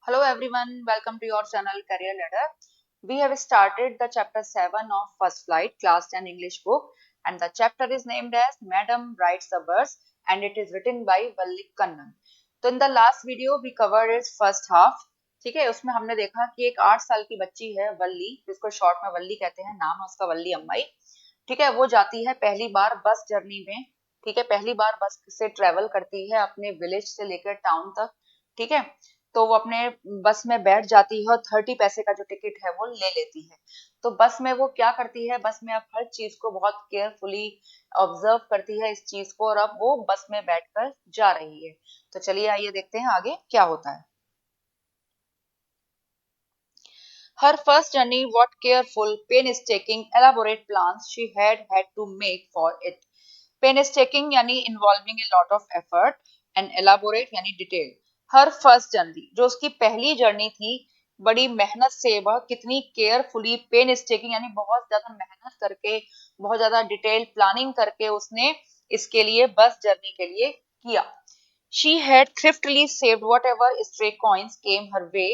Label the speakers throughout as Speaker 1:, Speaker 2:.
Speaker 1: Hello everyone, welcome to your channel Career Ladder. We have started the chapter 7 of First Flight Class 10 English book and the chapter is named as Madam Writes the Verse and it is written by Valli Kannan. तो in the last video we covered its first half. ठीक है, उसमें हमने देखा कि एक 8 साल की बच्ची है वल्ली, जिसको शॉर्ट में वल्ली कहते हैं, नाम है उसका वल्ली अम्माई. ठीक है, वो जाती है पहली बार बस जर्नी में. ठीक है, पहली बार बस से ट्रेवल करती है अपने विलेज से लेकर टाउन तक. ठीक है, तो वो अपने बस में बैठ जाती है और 30 पैसे का जो टिकट है वो ले लेती है. तो बस में वो क्या करती है, बस में अब हर चीज को बहुत केयरफुली ऑब्जर्व करती है इस चीज को, और अब वो बस में बैठकर जा रही है. तो चलिए आइए देखते हैं आगे क्या होता है. Her first journey, what careful, painstaking, elaborate plans she had to make for it. Painstaking यानी involving a lot of effort and elaborate यानी detail. Her first journey, जो उसकी पहली जर्नी थी, बड़ी मेहनत से, वह कितनी केयरफुली, पेनस्टेकिंग यानी बहुत ज्यादा मेहनत करके, बहुत ज्यादा डिटेल प्लानिंग करके उसने इसके लिए, बस जर्नी के लिए किया. She had thriftily saved whatever stray coins came her way,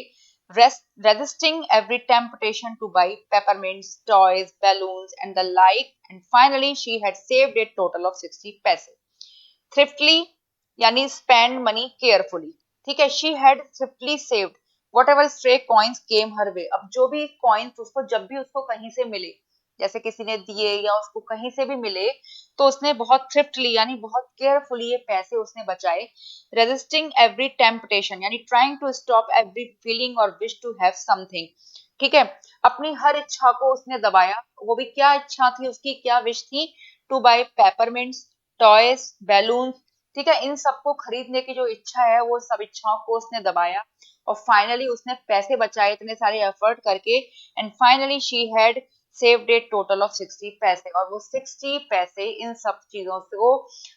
Speaker 1: resisting every temptation to buy peppermints, toys, balloons, and the like. And finally, she had saved a total of 60 paise. Thriftily यानी spend money carefully. ठीक है, she had thriftily saved whatever stray coins came her way. अब जो भी coins उसको, जब भी उसको कहीं से मिले, जैसे किसी ने दिए या उसको कहीं से भी मिले, तो उसने बहुत थ्रिफ्टली यानी बहुत केयरफुली ये पैसे उसने बचाए. रेजिस्टिंग एवरी टेम्पटेशन यानी trying to stop every feeling और विश टू हैव समथिंग. ठीक है, अपनी हर इच्छा को उसने दबाया. वो भी क्या इच्छा थी उसकी, क्या विश थी? To buy peppermints, toys, balloon. ठीक है, इन सबको खरीदने की जो इच्छा है, वो सब इच्छाओं को उसने दबाया और फाइनली उसने पैसे बचाए इतने सारे एफर्ट करके. And finally she had saved A total of 60 पैसे, और वो 60 पैसे इन सब चीजों से वो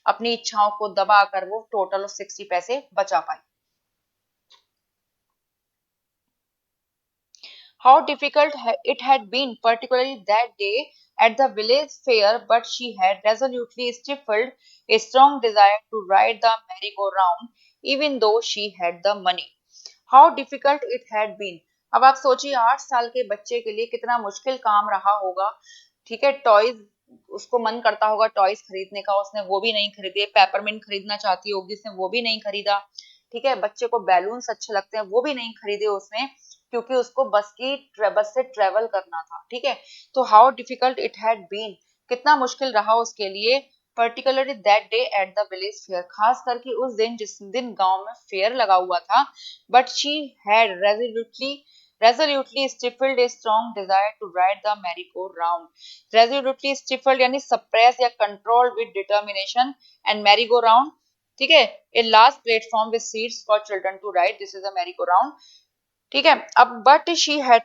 Speaker 1: अपनी इच्छाओं को दबा कर वो टोटल ऑफ 60 पैसे बचा पाई. How difficult it had been, particularly that day at the village fair, but she had resolutely stifled a strong desire to ride the merry-go-round, even though she had the money. How difficult it had been. अब आप सोचिए 8 साल के बच्चे के लिए कितना मुश्किल काम रहा होगा. ठीक है, टॉयज उसको मन करता होगा टॉयज खरीदने का, उसने वो भी नहीं खरीदे. पेपरमिंट खरीदना चाहती होगी, उसने वो भी नहीं खरीदा. ठीक है, बच्चे को बैलून्स अच्छे लगते हैं, वो भी नहीं खरीदे उसने, क्योंकि उसको बस से ट्रेवल करना था. ठीक है, तो how difficult it had been, कितना मुश्किल रहा उसके लिए. Particularly that day at the village fair, खास करके उस दिन जिस दिन गांव में फेयर लगा हुआ था. But she had resolutely stifled a strong desire to ride the merry-go-round. Resolutely stifled यानी suppressed या controlled with determination, and merry-go-round, ठीक है, a large platform with seats for children to ride. This is a merry-go-round. ठीक है, अब but she had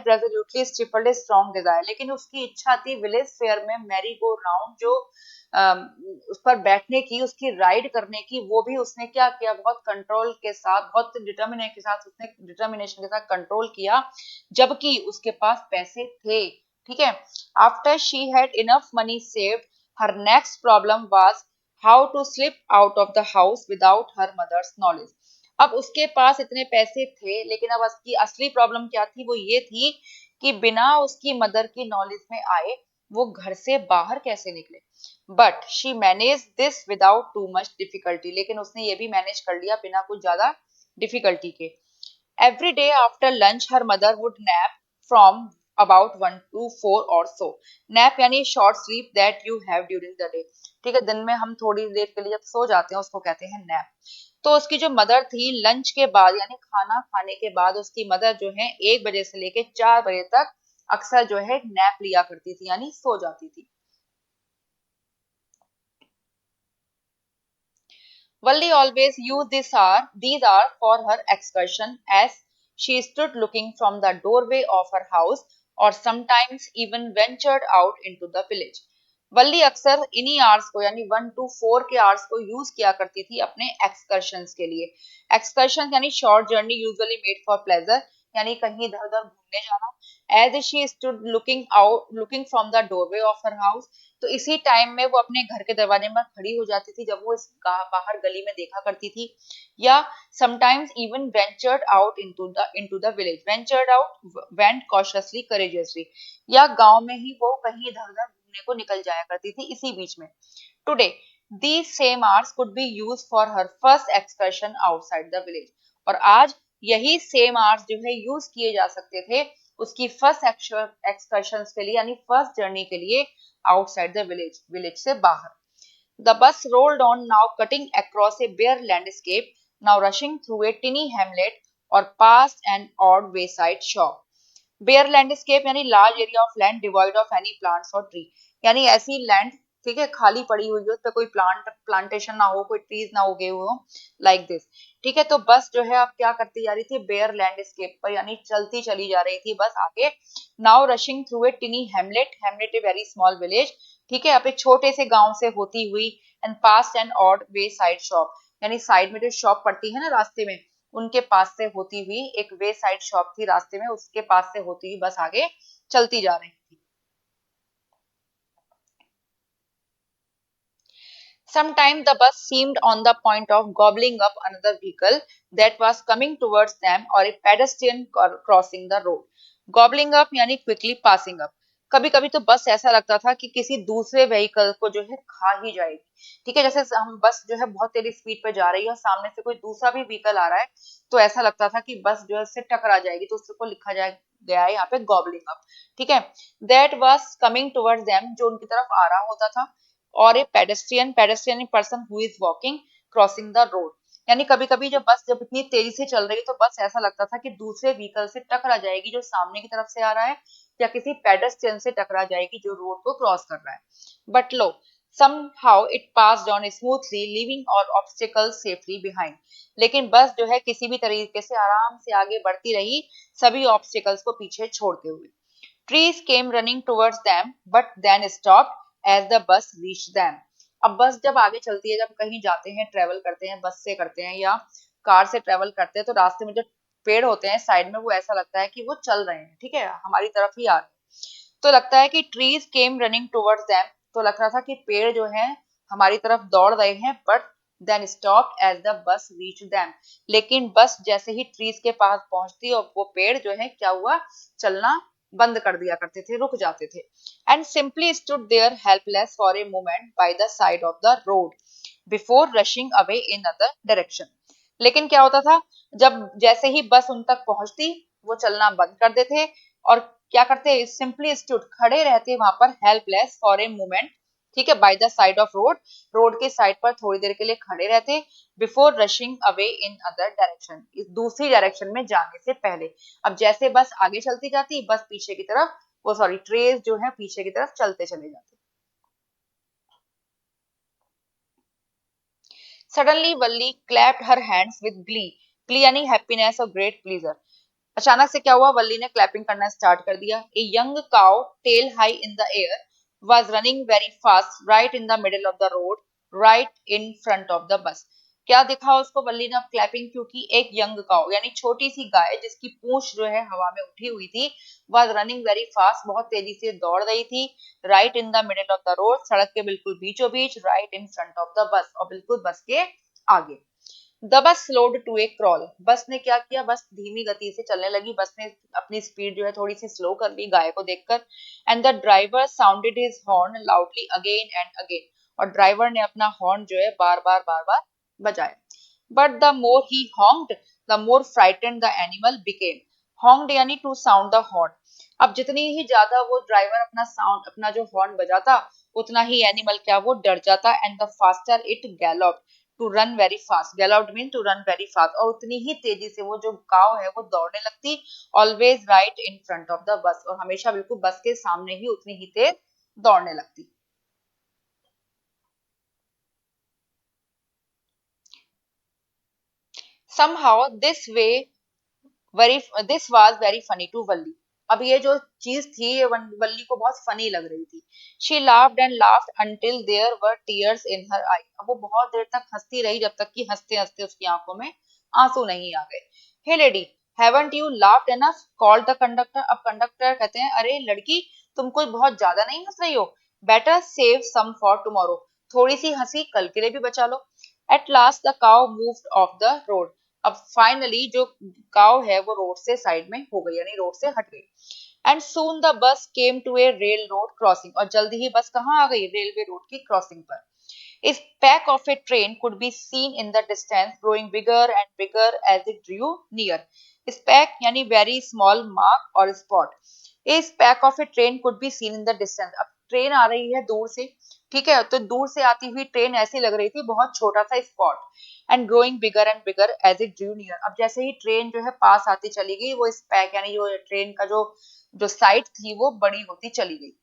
Speaker 1: resolutely stifled a strong desire, लेकिन उसकी इच्छा थी विलेज फेयर में मैरी गो राउंड जो उस पर बैठने की, उसकी राइड करने की. वो भी उसने क्या किया, बहुत कंट्रोल के साथ, बहुत डिटर्मिनेशन के साथ कंट्रोल किया, जबकि उसके पास पैसे थे. ठीक है, after she had enough money saved, her next problem was how to slip out of the house without her mother's knowledge. अब उसके पास इतने पैसे थे, लेकिन अब उसकी असली प्रॉब्लम क्या थी, वो ये थी कि बिना उसकी मदर की नॉलेज में आए वो घर से बाहर कैसे निकले. But she manage this without too much difficulty, लेकिन उसने ये भी मैनेज कर लिया बिना कुछ ज्यादा डिफिकल्टी के. Every day after lunch, her mother would nap from about 1 to 4 or so. Nap यानी short sleep that you have during the day. ठीक है, दिन में हम थोड़ी देर के लिए जब सो जाते हैं उसको कहते हैं नैप. तो उसकी जो मदर थी, लंच के बाद यानी खाना खाने के बाद उसकी मदर जो है 1 बजे से लेके 4 बजे तक अक्सर जो है नैप लिया करती थी, यानी सो जाती थी. Valli always used these hours for her excursion, as she stood looking from the doorway of her house or sometimes even ventured out into the village. वल्ली अक्सर इन्हीं आवर्स को यानी 1 to 4 के आवर्स को यूज किया करती थी अपने एक्सकर्शंस के लिए. एक्सकर्शन यानी short journey usually made for pleasure, यानी कहीं इधर उधर घूमने जाना। As she stood looking from the doorway of her house, तो इसी टाइम में वो अपने घर के दरवाजे में खड़ी हो जाती थी जब वो इस बाहर गली में देखा करती थी। या sometimes even ventured out into the village, ventured out went cautiously courageously, या गांव में ही वो कहीं इधर उधर घूमने को निकल जाया करती थी इसी बीच में। Today these same hours could be used for her first excursion outside the village, और आज यही सेम आवर्स जो है यूज किए जा सकते थे उसकी फर्स्ट एक्सकर्शन के लिए, यानी फर्स्ट जर्नी के लिए आउटसाइड द विलेज, विलेज से बाहर। The bus rolled on, now cutting across a bare landscape, now rushing through a tiny hamlet or past an odd wayside shop. Bare landscape यानी large area of land devoid of any plants और tree, यानी ऐसी land, ठीक है, खाली पड़ी हुई हो, उस पर कोई प्लांटेशन ना हो, कोई ट्रीज ना उगे हुए हो, लाइक दिस। ठीक है, तो बस जो है अब क्या करती जा रही थी, बेयर लैंडस्केप पर यानी चलती चली जा रही थी बस आगे। Now rushing through a टिनी Hamlet, Hamlet a very small village, ठीक है, अब एक छोटे से गांव से होती हुई, and past an odd wayside shop, यानी साइड में जो शॉप पड़ती है ना रास्ते में, उनके पास से होती हुई, एक वे साइड शॉप थी रास्ते में, उसके पास से होती हुई बस आगे चलती जा रही थी। Sometime the bus seemed on the point of gobbling up another vehicle that was coming towards them, or a pedestrian crossing the road. Gobbling up यानी quickly passing up। कभी कभी तो बस ऐसा लगता था कि किसी दूसरे व्हीकल को जो है खा ही जाएगी। ठीक है, जैसे हम बस जो है बहुत तेज स्पीड पे जा रही है और सामने से कोई दूसरा भी व्हीकल आ रहा है, तो ऐसा लगता था कि बस जो है उससे टकरा जाएगी, तो उसको लिखा जाए गया है यहाँ पे गॉबलिंग अप। ठीक है, that was coming towards them, जो उनकी तरफ आ रहा होता था, और a pedestrian, pedestrian person who is walking crossing the road, यानी कभी कभी जब बस जब इतनी तेजी से चल रही है तो बस ऐसा लगता था कि दूसरे व्हीकल से टकरा जाएगी जो सामने की तरफ से आ रहा है, या किसी पेडेस्ट्रियन से टकरा जाएगी जो रोड को क्रॉस कर रहा है। But low, somehow it passed on smoothly, leaving all obstacles safely behind, लेकिन बस जो है किसी भी तरीके से आराम से आगे बढ़ती रही, सभी ऑब्स्टिकल्स को पीछे छोड़ते हुए। Trees came running towards them, but then stopped as the bus reached them. अब बस जब आगे चलती है, जब कहीं जाते हैं, ट्रेवल करते हैं, बस से करते हैं या कार से ट्रेवल करते हैं, तो रास्ते में जो पेड़ होते हैं साइड में, वो ऐसा लगता है कि वो चल रहे हैं, ठीक है, हमारी तरफ ही आ रहे हैं। तो लगता है कि trees came running towards them, तो लग रहा था कि पेड़ जो है हमारी तरफ दौड़ रहे हैं, but then stop as the bus reach them, लेकिन बस जैसे ही ट्रीज के पास पहुंचती और वो पेड़ जो है क्या हुआ, चलना बंद कर दिया करते थे, रुक जाते थे, and simply stood there helpless for a moment by the side of the road before rushing away in other direction. लेकिन क्या होता था, जब जैसे ही बस उन तक पहुंचती, वो चलना बंद कर देते और क्या करते, सिंपली स्टूड, खड़े रहते वहां पर, हेल्पलेस फॉर ए मोमेंट, ठीक है, bye the side of road, road के साइड पर थोड़ी देर के लिए खड़े रहते, before rushing away in other direction, इस दूसरी डायरेक्शन में जाने से पहले। अब जैसे बस आगे चलती जाती, बस पीछे की तरफ, वो सॉरी ट्रेस जो है पीछे की तरफ चलते चले जाते। Suddenly Valli clapped her hands with Glee, Glee यानी हैप्पीनेस और ग्रेट प्लीजर। अचानक से क्या हुआ, वल्ली ने क्लैपिंग करना स्टार्ट कर दिया। A young cow, tail high in the air, was running very fast right in the middle of the road, right in front of the bus. क्या दिखा उसको वल्ली ने अब क्लैपिंग, क्योंकि एक यंग काउ यानी छोटी सी गाय जिसकी पूंछ जो है हवा में उठी हुई थी, वाज रनिंग वेरी फास्ट, बहुत तेजी से दौड़ रही थी, right in the middle of the road, सड़क के बिल्कुल बीचों बीच, right in front of the bus, और बिल्कुल बस के आगे। The bus slowed to A crawl, बस ने क्या किया, बस धीमी गति से चलने लगी, बस ने अपनी स्पीड जो है थोड़ी सी स्लो कर ली गाय को देखकर। And the driver sounded his horn loudly again and again, और ड्राइवर ने अपना हॉर्न जो है बार बार बजाया। But the more he honked, the more frightened the animal became. Honked यानी टू साउंड द हॉर्न, अब जितनी ही ज्यादा वो ड्राइवर अपना साउंड, अपना जो हॉर्न बजाता, उतना ही एनिमल क्या, वो डर जाता, and the faster it gallop to run very fast, galloped mean to run very fast, और उतनी ही तेजी से वो जो काव है वो दौड़ने लगती, always right in front of the bus, और हमेशा बिल्कुल बस के सामने ही उतनी ही तेज दौड़ने लगती। somehow this way very this was very funny to वल्ली, अब ये जो चीज थी ये वल्ली को बहुत फनी लग रही थी। She laughed and laughed until there were tears in her eye, अब वो बहुत देर तक हंसती रही जब तक कि हंसते हंसते उसकी आंखों में आंसू नहीं आ गए। Hey lady, Haven't you laughed enough? Called the conductor. अब कंडक्टर कहते हैं अरे लड़की तुम कुछ बहुत ज्यादा नहीं हंस रही हो? Better save some for tomorrow. थोड़ी सी हंसी कल के लिए भी बचा लो. At last the cow moved off the road. अब फाइनली जो काव है वो रोड से साइड में हो गई यानी रोड से हट गई. And soon the bus came to a railroad crossing और जल्दी ही बस कहाँ आ गई रेलवे रोड की क्रॉसिंग पर. A speck of a train could be seen in the distance, growing bigger and bigger as it drew near. Speck यानी very small mark और spot. A speck of a train could be seen in the distance. अब train आ रही है दूर से, ठीक है, तो दूर से आती हुई ट्रेन ऐसी लग रही थी बहुत छोटा सा spot. And growing bigger and bigger as it drew near. अब जैसे ही ट्रेन जो है पास आती चली गई वो स्पैक यानी जो ट्रेन का जो जो साइड थी वो बड़ी होती चली गई.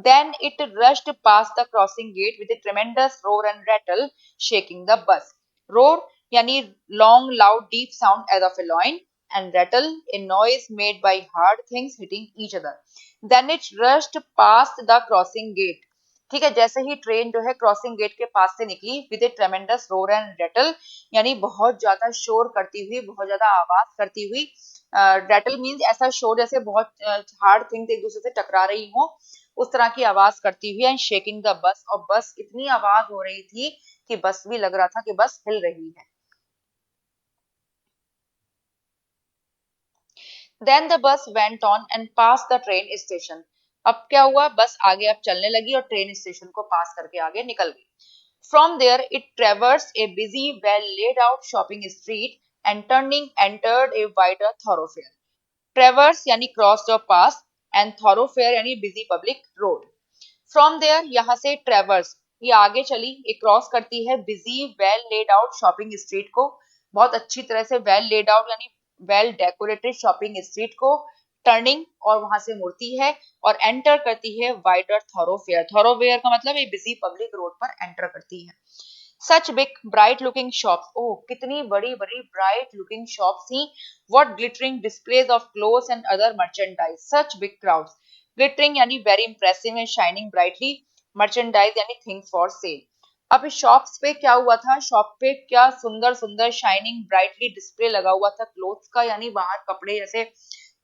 Speaker 1: Then it rushed past the crossing gate with a tremendous roar and rattle, shaking the bus. Roar yani long, loud, deep sound as of a lion, and rattle a noise made by hard things hitting each other. Then it rushed past the crossing gate. ठीक है, जैसे ही train जो है crossing gate के पास से निकली with A ट्रेमेंडस roar and Ratle यानी बहुत ज्यादा शोर करती हुई बहुत ज्यादा आवाज करती हुई. रेटल मीन्स ऐसा शोर जैसे बहुत हार्ड थिंग्स एक दूसरे से टकरा रही हो उस तरह की आवाज करती हुई. एंड शेकिंग द बस और बस इतनी आवाज हो रही थी कि बस भी लग रहा था कि बस हिल रही है. Then the bus went on and pass the train station. अब क्या हुआ बस आगे अब चलने लगी और ट्रेन स्टेशन को पास करके आगे निकल गई. From there it traverse a busy well laid out shopping street and turning entered a wider thoroughfare. Traverse यानी क्रॉस और पास एंड थॉरोफेयर यानी busy public road. From there यहाँ से ट्रेवर्स ये आगे चली एक क्रॉस करती है busy well laid out shopping street को. बहुत अच्छी तरह से वेल लेड आउट यानी वेल डेकोरेटेड शॉपिंग स्ट्रीट को टर्निंग और वहां से मुड़ती है और एंटर करती है वाइडर थॉरोफेयर. थॉरोफेयर का मतलब ये बिजी पब्लिक रोड पर एंटर करती है. Such big, bright looking shops. Oh, कितनी बड़ी बड़ी bright looking shops थी. What glittering displays of clothes and other merchandise. Such big crowds. Glittering यानी very impressive and shining brightly. Merchandise यानी things for sale. अब इस शॉप्स पे क्या हुआ था शॉप पे क्या सुंदर सुंदर शाइनिंग ब्राइटली डिस्प्ले लगा हुआ था क्लोथ्स का यानी बाहर कपड़े जैसे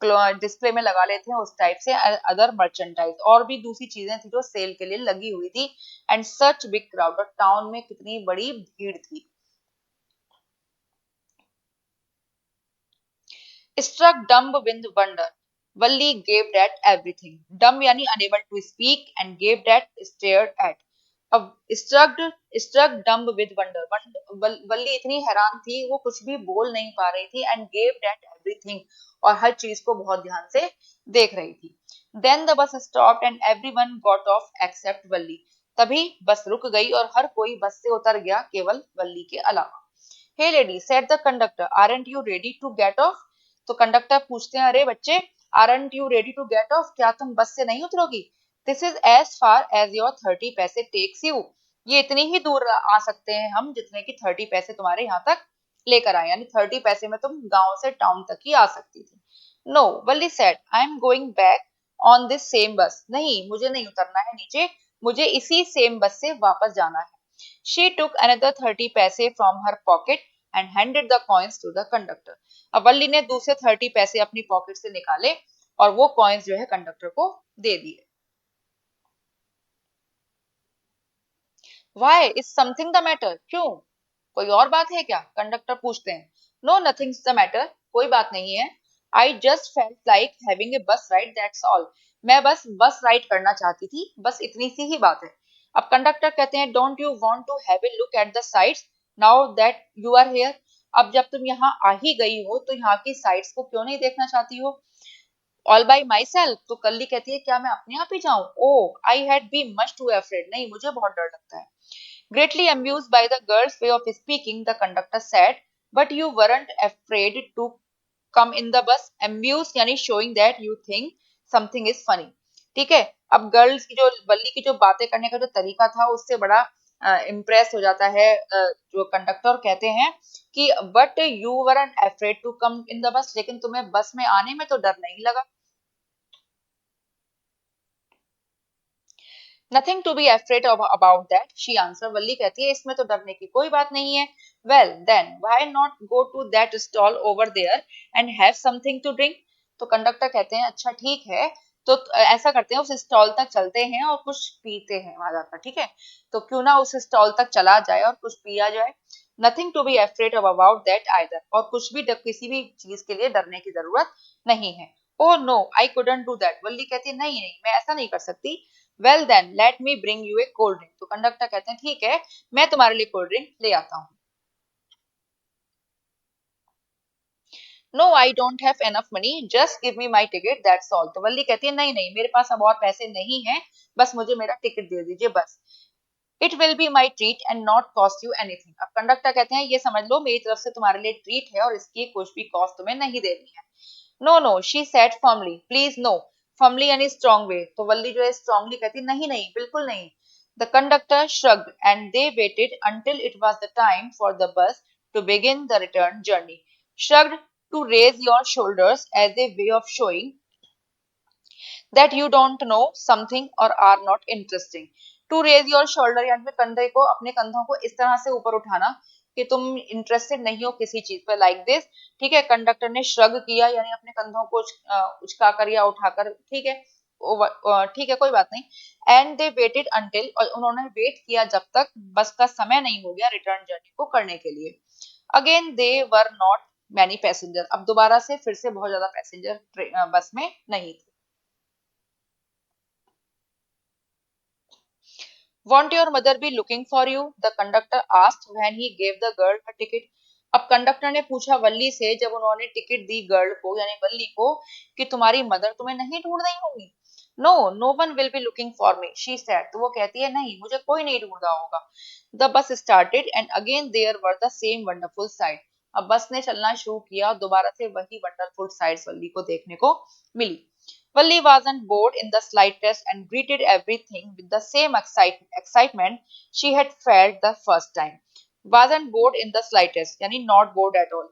Speaker 1: डिस्प्ले में लगा लेते हैं उस टाइप से. अदर मर्चेंडाइज और भी दूसरी चीजें थी जो सेल के लिए लगी हुई थी. एंड सच बिग क्राउड और टाउन में कितनी बड़ी भीड़ थी. struck dumb with wonder. Valli gaped at everything. Dumb यानी unable to speak and gaped at stared at. अब struck dumb with wonder. वल्ली इतनी हैरान थी वो कुछ भी बोल नहीं पा रही थी and gaped at everything और हर चीज को बहुत ध्यान से देख रही थी. Then the bus stopped and everyone got off except वल्ली. तभी बस रुक गई और हर कोई बस से उतर गया केवल वल्ली के अलावा. Hey lady, said the conductor, aren't you ready to get off? तो कंडक्टर पूछते हैं अरे बच्चे aren't you ready to get off? क्या तुम बस से नहीं उतरोगी? This is as far as your 30 पैसे takes you. ये इतनी ही दूर आ सकते हैं हम जितने की 30 पैसे तुम्हारे यहाँ तक लेकर आए यानी 30 पैसे में तुम गांव से टाउन तक ही आ सकती थी. No, Valli said, I am going back on this same bus. नहीं, मुझे नहीं उतरना है नीचे, मुझे इसी सेम बस से वापस जाना है. She took another 30 पैसे from her pocket and handed the coins to the conductor. अब वल्ली ने दूसरे 30 पैसे अपनी पॉकेट से निकाले और वो कॉइन्स जो है कंडक्टर को दे दिए. Why is something the matter? क्यों? कोई और बात है क्या? कंडक्टर पूछते हैं. No, nothing's the matter. कोई बात नहीं है. I just felt like having a bus ride, that's all. मैं बस राइड करना चाहती थी. बस इतनी सी ही बात है. अब कंडक्टर कहते हैं Don't you want to have a look at the sights now that you are here? अब जब तुम यहाँ आ ही गई हो तो यहाँ की साइट्स को क्यों नहीं देखना चाहती हो? All bye my self. तो कल्ली कहती है क्या मैं अपने आप ही जाऊं? Oh I had be much too afraid. नहीं मुझे बहुत डर लगता है. Greatly amused by the girl's way of speaking, the conductor said, "But you weren't afraid to come in the bus." Amused यानी showing that you think something is funny. ठीक है. अब गर्ल्स की जो बल्ली की जो बातें करने का जो तरीका था उससे बड़ा इम्प्रेस हो जाता है जो कंडक्टर कहते हैं कि but you weren't afraid to come in the bus. लेकिन तुम्हें बस में आने में तो डर नहीं लगा. Nothing to be afraid about that, she answer. Valli कहती है इसमें तो डरने की कोई बात नहीं है। Well then why not go to that stall over there and have something to drink. तो कंडक्टर कहते हैं अच्छा ठीक है, तो ऐसा करते हैं उस स्टॉल तक चलते हैं और कुछ पीते हैं वहां जाकर, ठीक है। तो क्यों ना उस स्टॉल तक चला जाए और कुछ पिया जाए। Nothing to be afraid about that either, और कुछ भी किसी भी चीज के लिए डरने की जरूरत नहीं है। Oh no I couldn't do that, Valli कहती है नहीं नहीं मैं ऐसा नहीं कर सकती। Well then let me bring you a cold drink, तो कंडक्टर कहते हैं ठीक है मैं तुम्हारे लिए कोल्ड ड्रिंक ले आता हूँ। No I don't have enough money just give me my ticket that's all, तो वल्ली कहती है नहीं नहीं मेरे पास अब और पैसे नहीं है, बस मुझे मेरा टिकट दे दीजिए बस। It will be my treat and not cost you anything, अब कंडक्टर कहते हैं ये समझ लो मेरी तरफ से तुम्हारे लिए ट्रीट है और इसकी कुछ भी कॉस्ट तुम्हें नहीं देनी है। No no she said firmly, please no, firmly यानी स्ट्रॉन्ग वे, तो वल्ली जो है स्ट्रॉन्गली कहती नहीं नहीं बिल्कुल नहीं। The conductor shrugged and they waited until it was the time for the bus to begin the return journey. Shrugged, to raise your shoulders as a way of showing that you don't know something or are not interesting. To raise your shoulder यानी फिर कंधे को, अपने कंधों को इस तरह से ऊपर उठाना कि तुम इंटरेस्टेड नहीं हो किसी चीज पर, लाइक दिस। ठीक है, कंडक्टर ने श्रग किया यानी अपने कंधों को उचका कर या उठाकर, ठीक है। ठीक है कोई बात नहीं। एंड दे वेटेड अंटिल, और उन्होंने वेट किया जब तक बस का समय नहीं हो गया रिटर्न जर्नी को करने के लिए। Again they were not many passenger, अब दोबारा से फिर से बहुत ज्यादा पैसेंजर बस में नहीं थे। Won't your mother be looking for you? The conductor asked when he gave the girl her ticket. अब कंडक्टर ने पूछा वल्ली से जब उन्होंने टिकट दी गर्ल को यानी वल्ली को, कि तुम्हारी मदर तुम्हें नहीं ढूंढ रही होगी। No no one will be looking for me she said, तो वो कहती है नहीं मुझे कोई नहीं ढूंढ रहा होगा। The bus started and again there were the same wonderful sight, अब बस ने चलना शुरू किया और दोबारा से वही वंडरफुल साइट्स वल्ली को देखने को मिली। Valli wasn't bored in the slightest and greeted everything with the same excitement she had felt the first time. Wasn't bored in the slightest, यानी not bored at all.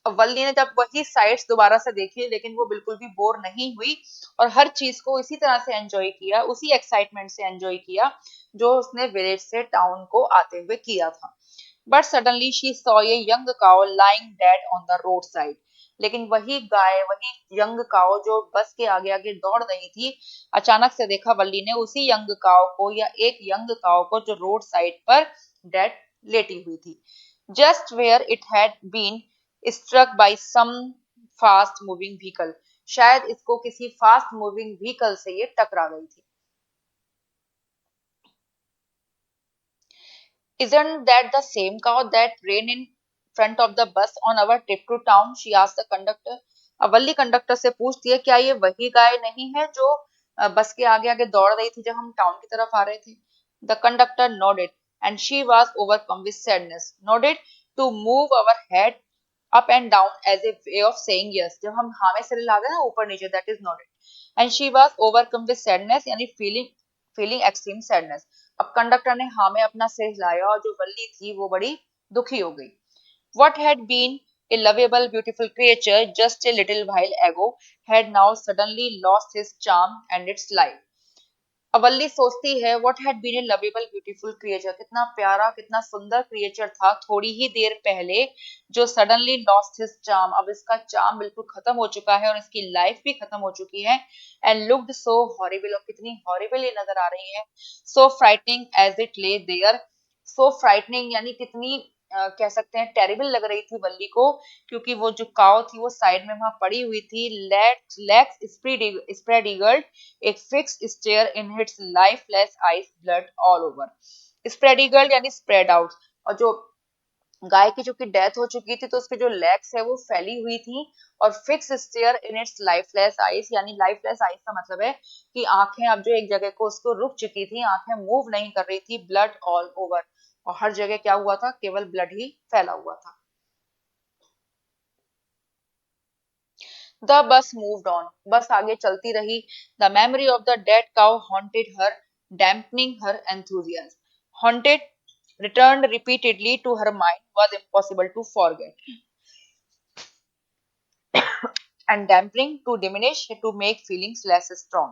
Speaker 1: अब वल्ली ने जब वही साइट्स दोबारा से देखी लेकिन वो बिल्कुल भी बोर नहीं हुई और हर चीज को इसी तरह से एंजॉय किया, उसी एक्साइटमेंट से एंजॉय किया जो उसने विलेज से टाउन को आते हुए किया था। But suddenly she saw a young cow lying dead on the road side, लेकिन वही गाय, वही यंग काउ जो बस के आगे आगे दौड़ रही थी, अचानक से देखा वल्ली ने उसी यंग काउ को या एक यंग काउ को जो रोड साइड पर डेड लेटी हुई थी, just where it had been struck by some fast moving vehicle, शायद इसको किसी फास्ट मूविंग व्हीकल से ये टकरा गई थी। Isn't that the same cow that ran in front of the bus on our trip to town? She asked the conductor. Valli conductor से पूछती है क्या ये वही गाय नहीं है जो बस के आगे आगे दौड़ रही थी जब हम टाउन की तरफ आ रहे थे। The conductor nodded and she was overcome with sadness. Nodded to move our head up and down as a way of saying yes. जब हम हाँ में सिर हिलाते हैं ना ऊपर नीचे, that is nodded. And she was overcome with sadness यानी feeling extreme sadness. अब कंडक्टर ने हाँ में अपना सिर हिलाया और जो वल्ली थी वो बड़ी दुखी हो गई। What had been a lovable, beautiful creature just a little while ago had now suddenly lost his charm and its life. अवल्ली सोचती है what had been a lovable beautiful creature, कितना प्यारा कितना सुंदर क्रिएचर था थोड़ी ही देर पहले, जो सडनली लॉस्ट हिज चार्म, अब इसका चार्म बिल्कुल खत्म हो चुका है और इसकी लाइफ भी खत्म हो चुकी है। एंड लुक्ड सो हॉरिबल, और कितनी हॉरिबल ये नजर आ रही है। So frightening as it lay there, so frightening यानी कितनी कह सकते हैं टेरिबल लग रही थी वल्ली को, क्योंकि वो जो काव थी वो साइड में वहां पड़ी हुई थी, लेग्स स्प्रेड ईगल्ड, एक fixed stare in its lifeless eyes, blood all over. Spread eagled यानी स्प्रेड आउट, और जो गाय की चूंकि डेथ हो चुकी थी तो उसके जो लेग्स है वो फैली हुई थी, और fix stare in its lifeless eyes यानी लाइफलेस आइज का मतलब है कि आंखें अब जो एक जगह को उसको रुक चुकी थी, आंखें मूव नहीं कर रही थी, ब्लड ऑल ओवर, और हर जगह क्या हुआ था, केवल ब्लड ही फैला हुआ था। द बस मूव्ड ऑन, बस आगे चलती रही। The memory of the dead cow haunted her, dampening her enthusiasm. Haunted returned repeatedly to her mind, was impossible to forget, and dampening to diminish to make feelings less strong.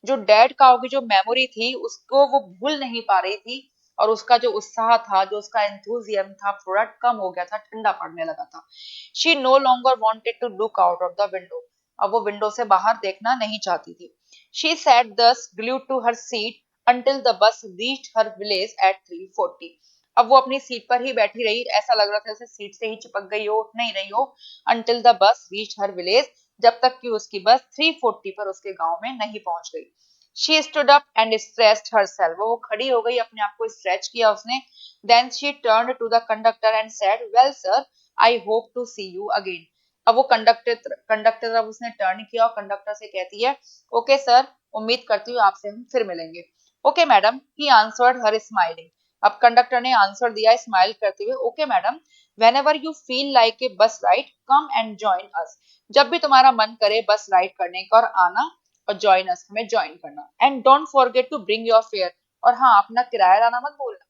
Speaker 1: जो dad cow की जो memory थी उसको वो भूल नहीं पा रही थी, और उसका जो उत्साह था, जो उसका एंथुजियाज्म था, थोड़ा कम हो गया था, ठंडा पड़ने लगा था। She no longer wanted to look out of the window. अब वो विंडो से बाहर देखना नहीं चाहती थी। She sat thus glued to her seat until the bus reached her village at 3:40। अब वो अपनी सीट पर ही बैठी रही, ऐसा लग रहा था जैसे सीट से ही चिपक गई हो, नहीं रही हो। until the bus reached her village, जब तक कि उसकी बस 3:40 पर उसके गांव में नहीं पहुंच गई। She stood up and stretched herself। वो खड़ी हो गई, अपने आप को स्ट्रेच किया उसने। Then she turned to the conductor and said, "Well, sir, I hope to see you again." अब वो कंडक्टर कंडक्टर अब उसने टर्न किया और कंडक्टर से कहती है, "ओके सर, उम्मीद करती हूँ आपसे हम फिर मिलेंगे।" "Okay madam," he answered her smiling. अब कंडक्टर ने आंसर दिया स्माइल करते हुए, "okay madam, whenever you feel like a bus ride, come and join us." जब भी तुम्हारा मन करे बस राइड करने का, और आना और ज्वाइन अस, हमें ज्वाइन करना। And don't forget to bring your fare, और हाँ, अपना किराया लाना मत भूलना।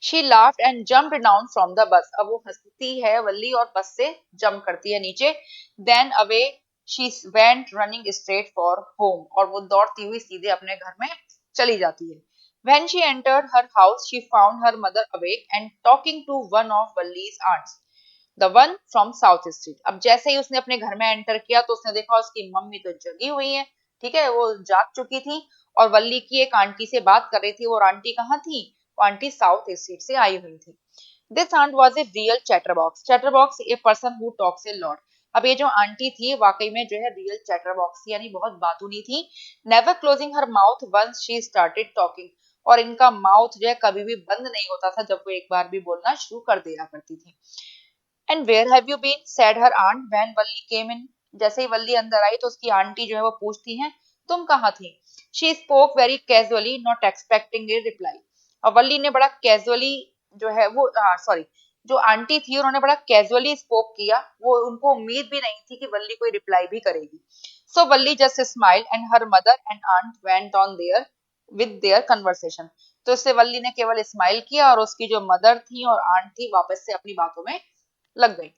Speaker 1: She laughed and jumped down from the bus. अब वो हंसती है वल्ली और बस से जंप करती है नीचे। Then away she went running straight for home, और वो दौड़ती हुई सीधे अपने घर में चली जाती है। When she entered her house, she found her mother awake and talking to one of Wally's aunts, the one from South Street। अब जैसे ही उसने अपने घर में एंटर किया तो उसने देखा उसकी मम्मी तो जगी हुई है, ठीक है, वो जाग चुकी थी, और वल्ली की एक आंटी से बात कर रही थी। और आंटी कहाँ थी? वो आंटी साउथ स्ट्रीट से आई हुई थी। This aunt was a real chatterbox. Chatterbox a person who talks a lot. अब ये जो आंटी थी वाकई में जो है रियल चैटरबॉक्स थी, यानी बहुत बातूनी थी। Never closing her mouth once she started talking, और इनका माउथ जो है कभी भी बंद नहीं होता था जब वो एक बार भी बोलना शुरू कर दिया करती थी। And where have you been, said her aunt when Valli came in. जैसे ही वल्ली अंदर आई तो उसकी आंटी जो है वो पूछती हैं, तुम कहाँ थी? She spoke very casually, not expecting a reply. और वल्ली ने बड़ा कैजुअली जो है वो, सॉरी, जो आंटी थी उन्होंने बड़ा कैजुअली स्पोक किया, वो उनको उम्मीद भी नहीं थी कि वल्ली कोई रिप्लाई भी करेगी। So Valli just smile and her mother and aunt went on there with their conversation. तो इससे वल्ली ने केवल स्माइल किया, और उसकी जो मदर थी और आंट थी वापस से अपनी बातों में लग गई।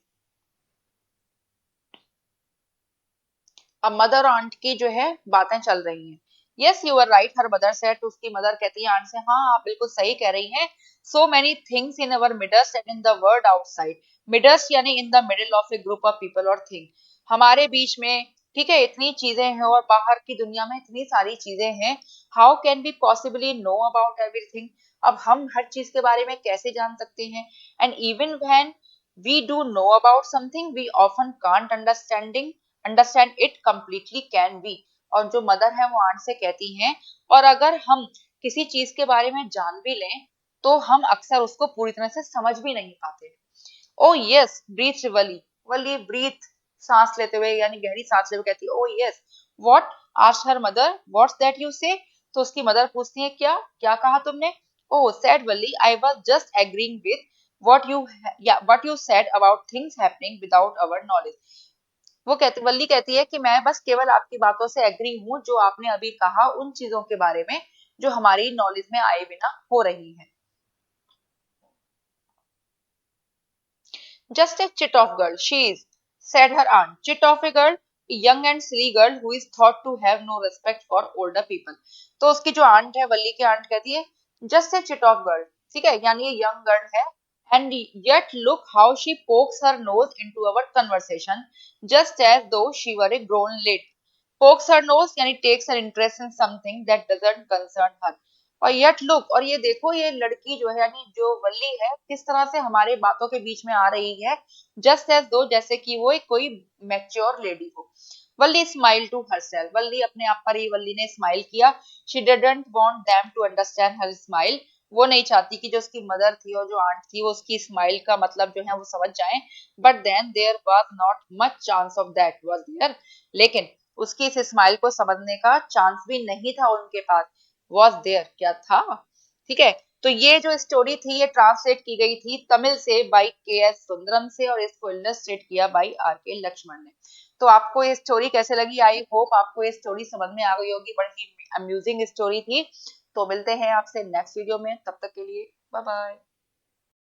Speaker 1: अब मदर आंट की जो है बातें चल रही हैं। Yes you are right, her mother said. तो उसकी मदर कहती है आंट से, हाँ आप बिल्कुल सही कह रही हैं। So many things in our midst and in the world outside. Midst यानी in the middle of a group of people और थिंग, हमारे बीच में, ठीक है, इतनी चीजें हैं, और बाहर की दुनिया में इतनी सारी चीजें हैं। How can be possibly know about everything. अब हम हर चीज के बारे में कैसे जान सकते हैं? And even when we do know about something, we often can't understand it completely can be। और जो मदर है वो आंट से कहती हैं, और अगर हम किसी चीज के बारे में जान भी लें तो हम अक्सर उसको पूरी तरह से समझ भी नहीं पाते। ओ यस ब्रीथ वली। वली ब्रीथ, सांस लेते हुए, यानी गहरी सांस लेते हुए कहती है, ओ yes. What, asked her mother, what's that you से। तो उसकी मदर पूछती है, क्या क्या कहा तुमने? Oh said Valli, I was just agreeing with what you, या what you said about things happening without our knowledge. वो कहती, वल्ली कहती है कि मैं बस केवल आपकी बातों से एग्री हूँ, जो आपने अभी कहा उन चीजों के बारे में जो हमारी नॉलेज में आए बिना हो रही हैं। Just a chit of girl, she is, said her aunt. Chit of a girl, a young and silly girl who is thought to have no respect for older people। तो उसकी जो आंट है, वल्ली की आंट कहती है, just a chit of girl, ठीक है, यानी ये यंग गर्ल है। And yet look how she pokes her nose into our conversation, just as though she were a grown lady। Pokes her nose यानी takes an interest in something that doesn't concern her। और yet look, और ये देखो, ये लड़की जो है यानी जो वल्ली है किस तरह से हमारे बातों के बीच में आ रही है, जस्ट एज दो, जैसे कि वो एक कोई मैच्योर लेडी हो। Valli smile to herself. Valli अपने आप पर ही वल्ली ने स्माइल किया। She didn't want them to understand her smile. वो नहीं चाहती कि जो उसकी मदर थी और जो आंट थी वो उसकी स्माइल का मतलब जो है वो समझ जाएं। But then there was not much chance of that was there. लेकिन उसकी इस स्माइल को समझने का चांस भी नहीं था उनके पास। वॉज देयर, क्या था? ठीक है। तो ये जो स्टोरी थी ये ट्रांसलेट की गई थी तमिल से बाई के एस सुंदरम से, और इसको इलस्ट्रेट किया बाई आर के लक्ष्मण ने। तो आपको ये स्टोरी कैसे लगी? आई होप आपको ये स्टोरी समझ में आ गई होगी, बड़ी अम्यूजिंग स्टोरी थी। तो मिलते हैं आपसे नेक्स्ट वीडियो में, तब तक के लिए बाय बाय।